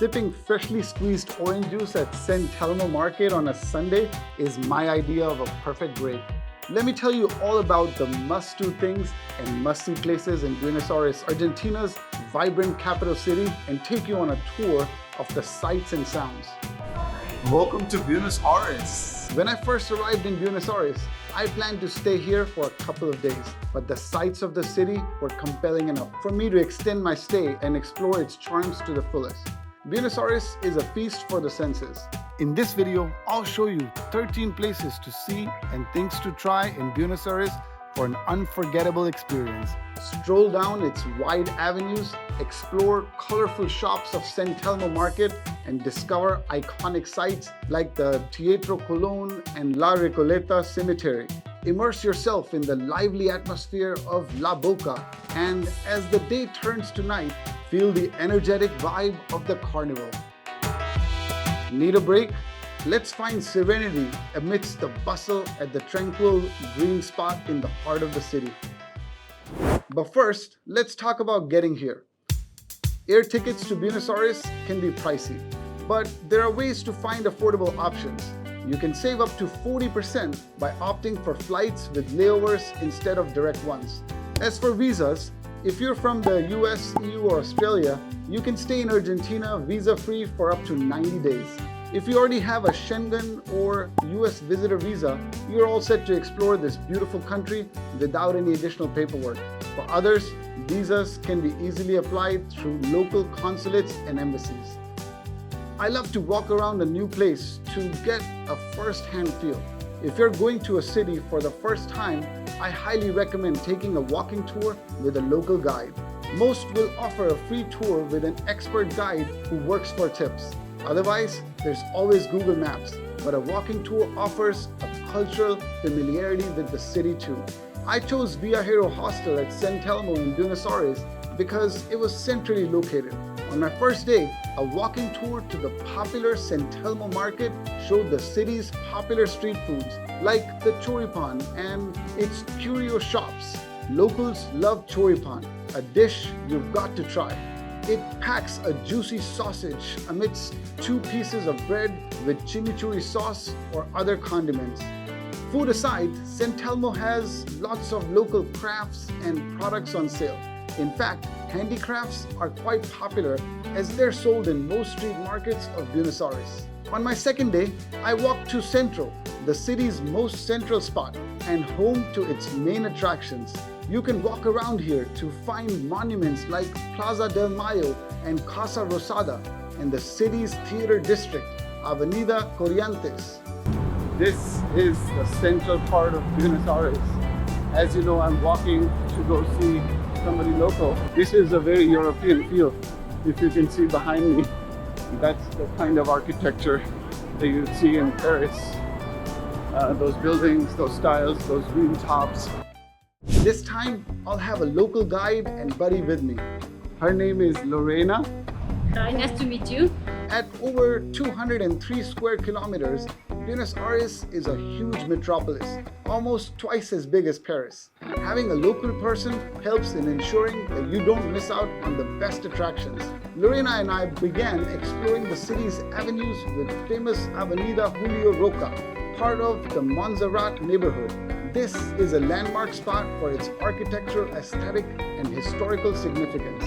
Sipping freshly squeezed orange juice at San Telmo Market on a Sunday is my idea of a perfect break. Let me tell you all about the must-do things and must-see places in Buenos Aires, Argentina's vibrant capital city, and take you on a tour of the sights and sounds. Welcome to Buenos Aires. When I first arrived in Buenos Aires, I planned to stay here for a couple of days, but the sights of the city were compelling enough for me to extend my stay and explore its charms to the fullest. Buenos Aires is a feast for the senses. In this video, I'll show you 13 places to see and things to try in Buenos Aires for an unforgettable experience. Stroll down its wide avenues, explore colorful shops of San Telmo Market, and discover iconic sites like the Teatro Colon and La Recoleta Cemetery. Immerse yourself in the lively atmosphere of La Boca, and as the day turns to night, feel the energetic vibe of the carnival. Need a break? Let's find serenity amidst the bustle at the tranquil green spot in the heart of the city. But first, let's talk about getting here. Air tickets to Buenos Aires can be pricey, but there are ways to find affordable options. You can save up to 40% by opting for flights with layovers instead of direct ones. As for visas, if you're from the US, EU, or Australia, you can stay in Argentina visa-free for up to 90 days. If you already have a Schengen or US visitor visa, you're all set to explore this beautiful country without any additional paperwork. For others, visas can be easily applied through local consulates and embassies. I love to walk around a new place to get a first-hand feel. If you're going to a city for the first time, I highly recommend taking a walking tour with a local guide. Most will offer a free tour with an expert guide who works for tips. Otherwise, there's always Google Maps, but a walking tour offers a cultural familiarity with the city too. I chose Viajero Hostel at San Telmo in Buenos Aires because it was centrally located. On my first day, a walking tour to the popular San Telmo Market showed the city's popular street foods like the choripan and its curio shops. Locals love choripan, a dish you've got to try. It packs a juicy sausage amidst two pieces of bread with chimichurri sauce or other condiments. Food aside, San Telmo has lots of local crafts and products on sale. In fact, handicrafts are quite popular as they're sold in most street markets of Buenos Aires. On my second day, I walked to Centro, the city's most central spot and home to its main attractions. You can walk around here to find monuments like Plaza de Mayo and Casa Rosada and the city's theater district, Avenida. This is the central part of Buenos Aires. As you know, I'm walking to go see somebody local. This is a very European feel. If you can see behind me, that's the kind of architecture that you see in Paris. Those buildings, those styles, those green tops. This time, I'll have a local guide and buddy with me. Her name is Lorena. Hi, nice to meet you. At over 203 square kilometers, Buenos Aires is a huge metropolis, almost twice as big as Paris. Having a local person helps in ensuring that you don't miss out on the best attractions. Lorena and I began exploring the city's avenues with famous Avenida Julio Roca, part of the Montserrat neighborhood. This is a landmark spot for its architectural aesthetic and historical significance.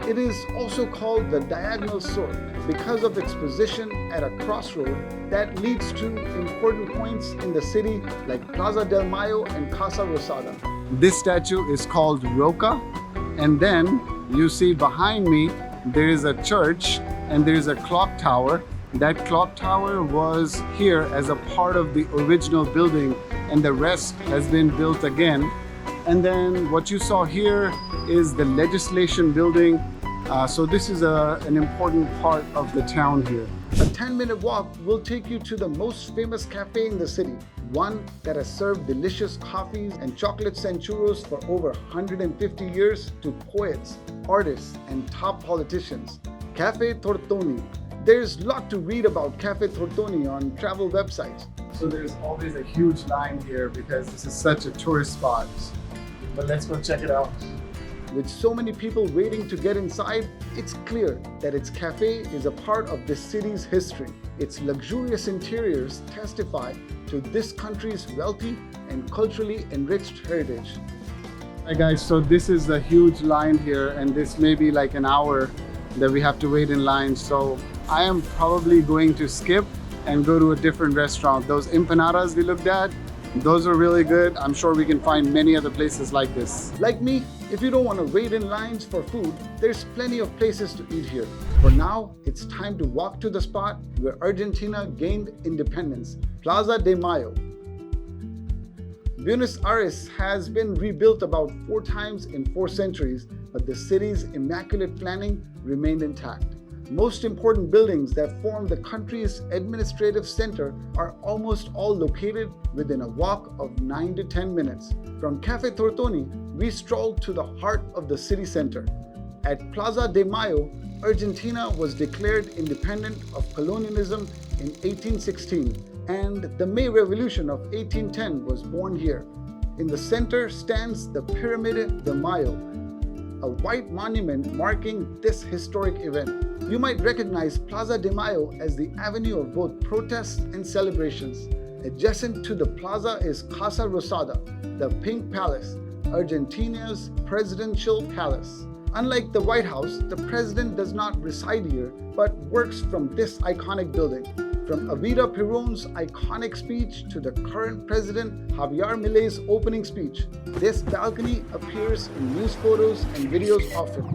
It is also called the Diagonal Sword because of its position at a crossroad that leads to important points in the city like Plaza del Mayo and Casa Rosada. This statue is called Roca, and then you see behind me there is a church and there is a clock tower. That clock tower was here as a part of the original building, and the rest has been built again. And then what you saw here is the legislation building. So this is an important part of the town here. A 10-minute walk will take you to the most famous cafe in the city, one that has served delicious coffees and chocolates and churros for over 150 years to poets, artists, and top politicians. Cafe Tortoni. There's a lot to read about Cafe Tortoni on travel websites. So there's always a huge line here because this is such a tourist spot. But let's go check it out. With so many people waiting to get inside, it's clear that its cafe is a part of this city's history. Its luxurious interiors testify to this country's wealthy and culturally enriched heritage. Hi guys, so this is a huge line here, and this may be like an hour that we have to wait in line. So I am probably going to skip and go to a different restaurant. Those empanadas we looked at, those are really good. I'm sure we can find many other places like this. Like me, if you don't want to wait in lines for food, there's plenty of places to eat here. For now, it's time to walk to the spot where Argentina gained independence, Plaza de Mayo. Buenos Aires has been rebuilt about 4 times in 4 centuries, but the city's immaculate planning remained intact. Most important buildings that form the country's administrative center are almost all located within a walk of 9 to 10 minutes. From Cafe Tortoni, we strolled to the heart of the city center. At Plaza de Mayo, Argentina was declared independent of colonialism in 1816, and the May Revolution of 1810 was born here. In the center stands the Pyramid de Mayo, a white monument marking this historic event. You might recognize Plaza de Mayo as the avenue of both protests and celebrations. Adjacent to the plaza is Casa Rosada, the Pink Palace, Argentina's presidential palace. Unlike the White House, the president does not reside here, but works from this iconic building. From Evita Perón's iconic speech to the current president Javier Milei's opening speech, this balcony appears in news photos and videos often.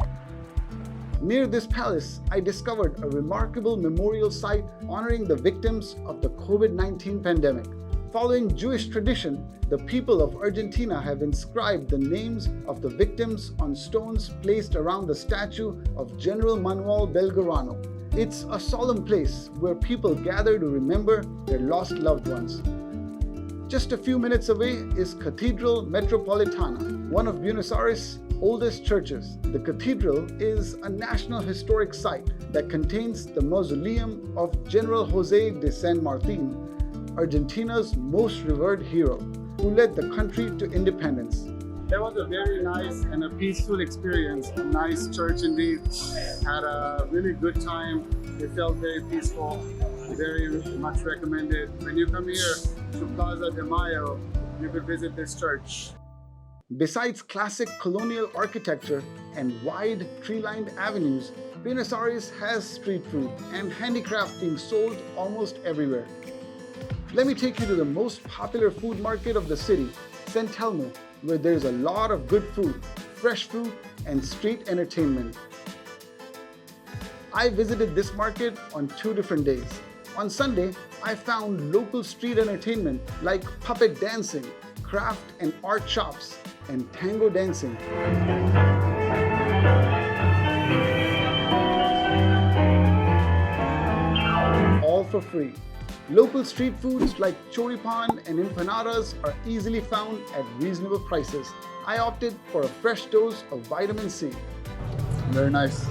Near this palace, I discovered a remarkable memorial site honoring the victims of the COVID-19 pandemic. Following Jewish tradition, the people of Argentina have inscribed the names of the victims on stones placed around the statue of General Manuel Belgrano. It's a solemn place where people gather to remember their lost loved ones. Just a few minutes away is Cathedral Metropolitana, one of Buenos Aires' oldest churches. The cathedral is a national historic site that contains the mausoleum of General José de San Martín, Argentina's most revered hero, who led the country to independence. That was a very nice and a peaceful experience. A nice church indeed. Had a really good time. It felt very peaceful. Very much recommended. When you come here to Plaza de Mayo, you could visit this church. Besides classic colonial architecture and wide tree-lined avenues, Buenos Aires has street food and handicraft being sold almost everywhere. Let me take you to the most popular food market of the city, San Telmo, where there's a lot of good food, fresh fruit, and street entertainment. I visited this market on 2 different days. On Sunday, I found local street entertainment like puppet dancing, craft and art shops, and tango dancing. All for free. Local street foods like choripan and empanadas are easily found at reasonable prices. I opted for a fresh dose of vitamin C. Very nice.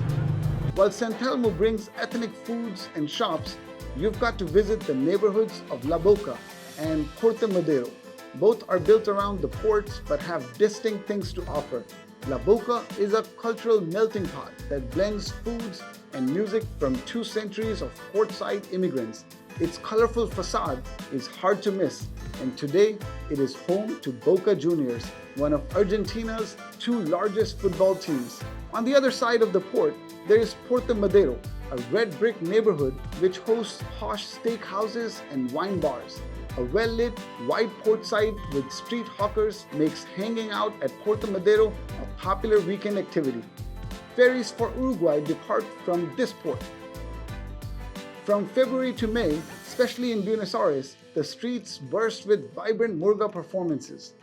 While San Telmo brings ethnic foods and shops, you've got to visit the neighborhoods of Laboca and Puerto Madero. Both are built around the ports but have distinct things to offer. Laboca is a cultural melting pot that blends foods and music from 2 centuries of portside immigrants. Its colorful facade is hard to miss, and today it is home to Boca Juniors, one of Argentina's 2 largest football teams. On the other side of the port, there is Puerto Madero, a red brick neighborhood which hosts posh steakhouses and wine bars. A well-lit, wide portside with street hawkers makes hanging out at Puerto Madero a popular weekend activity. Ferries for Uruguay depart from this port. From February to May, especially in Buenos Aires, the streets burst with vibrant murga performances.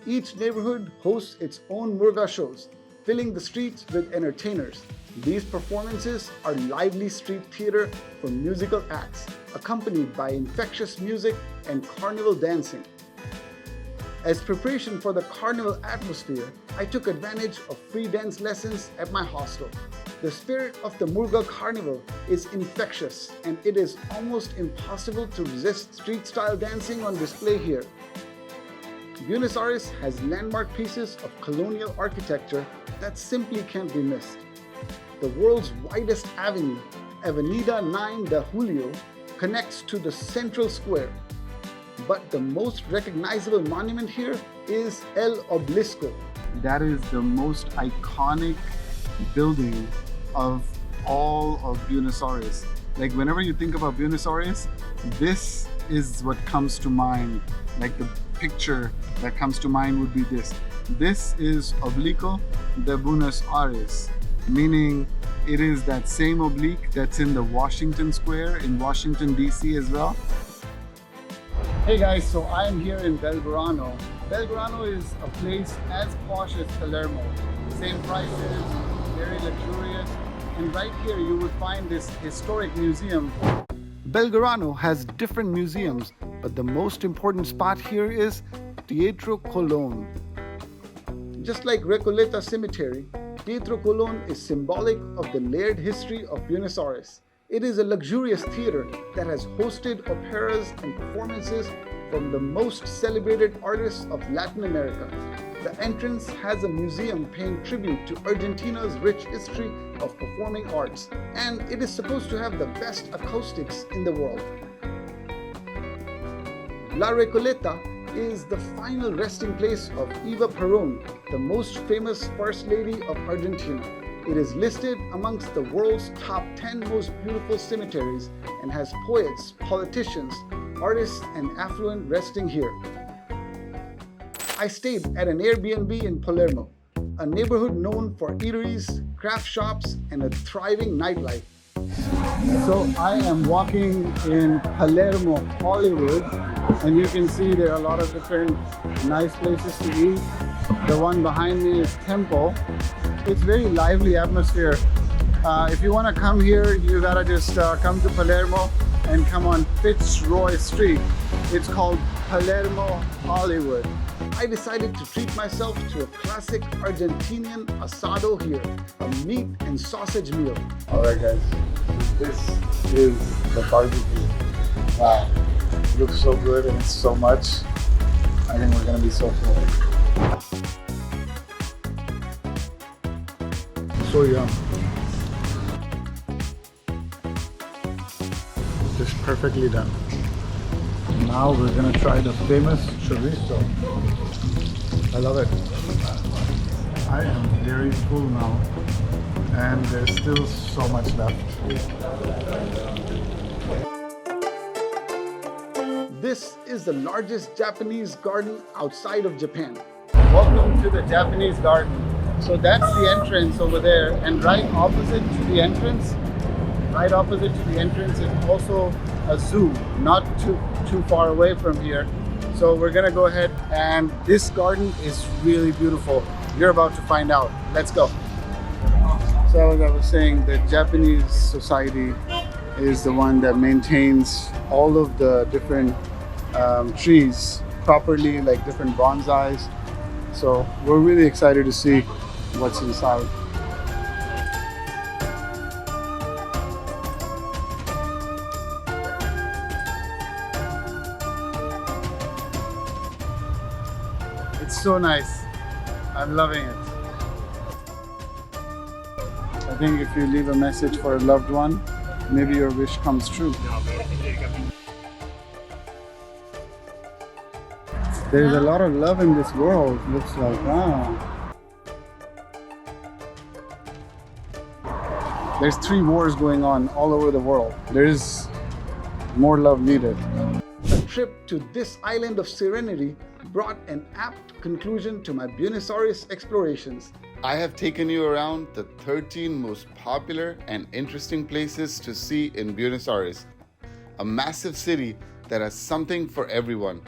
Each neighborhood hosts its own murga shows, filling the streets with entertainers. These performances are lively street theater for musical acts, accompanied by infectious music and carnival dancing. As preparation for the carnival atmosphere, I took advantage of free dance lessons at my hostel. The spirit of the Murga Carnival is infectious, and it is almost impossible to resist street-style dancing on display here. Buenos Aires has landmark pieces of colonial architecture that simply can't be missed. The world's widest avenue, Avenida 9 de Julio, connects to the central square. But the most recognizable monument here is El Obelisco. That is the most iconic building of all of Buenos Aires. Like whenever you think about Buenos Aires, this is what comes to mind. Like the picture that comes to mind would be this. This is Obelisco de Buenos Aires, meaning it is that same oblique that's in the Washington Square in Washington, DC as well. Hey guys, so I am here in Belgrano. Belgrano is a place as posh as Palermo. Same prices, very luxurious. And right here you would find this historic museum. Belgrano has different museums, but the most important spot here is Teatro Colon. Just like Recoleta Cemetery, Teatro Colon is symbolic of the layered history of Buenos Aires. It is a luxurious theater that has hosted operas and performances from the most celebrated artists of Latin America. The entrance has a museum paying tribute to Argentina's rich history of performing arts, and it is supposed to have the best acoustics in the world. La Recoleta is the final resting place of Eva Perón, the most famous First Lady of Argentina. It is listed amongst the world's top 10 most beautiful cemeteries and has poets, politicians, artists, and affluent resting here. I stayed at an Airbnb in Palermo, a neighborhood known for eateries, craft shops, and a thriving nightlife. So I am walking in Palermo, Hollywood, and you can see there are a lot of different nice places to eat. The one behind me is Temple. It's very lively atmosphere. If you want to come here, you gotta just come to Palermo and come on Fitzroy Street. It's called Palermo Hollywood. I decided to treat myself to a classic Argentinian asado here, a meat and sausage meal. Alright guys, this is the barbecue. Wow, it looks so good and it's so much. I think we're gonna be so full. So yum. Just perfectly done. Now we're gonna try the famous chorizo. I love it. I am very full now, and there's still so much left. This is the largest Japanese garden outside of Japan. Welcome to the Japanese garden. So that's the entrance over there, and right opposite to the entrance is also a zoo, not too far away from here. So we're gonna go ahead, and this garden is really beautiful. You're about to find out. Let's go. So as I was saying, the Japanese society is the one that maintains all of the different trees properly, like different bonsais. So we're really excited to see what's inside. It's so nice. I'm loving it. I think if you leave a message for a loved one, maybe your wish comes true. There's a lot of love in this world, looks like. Wow. There's 3 wars going on all over the world. There's more love needed. A trip to this island of serenity brought an apt conclusion to my Buenos Aires explorations. I have taken you around the 13 most popular and interesting places to see in Buenos Aires, a massive city that has something for everyone.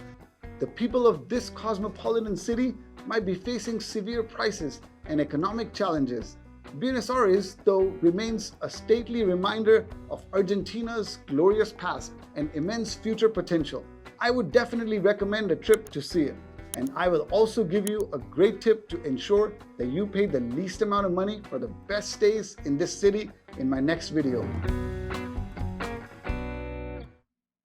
The people of this cosmopolitan city might be facing severe prices and economic challenges. Buenos Aires, though, remains a stately reminder of Argentina's glorious past and immense future potential. I would definitely recommend a trip to see it. And I will also give you a great tip to ensure that you pay the least amount of money for the best stays in this city in my next video.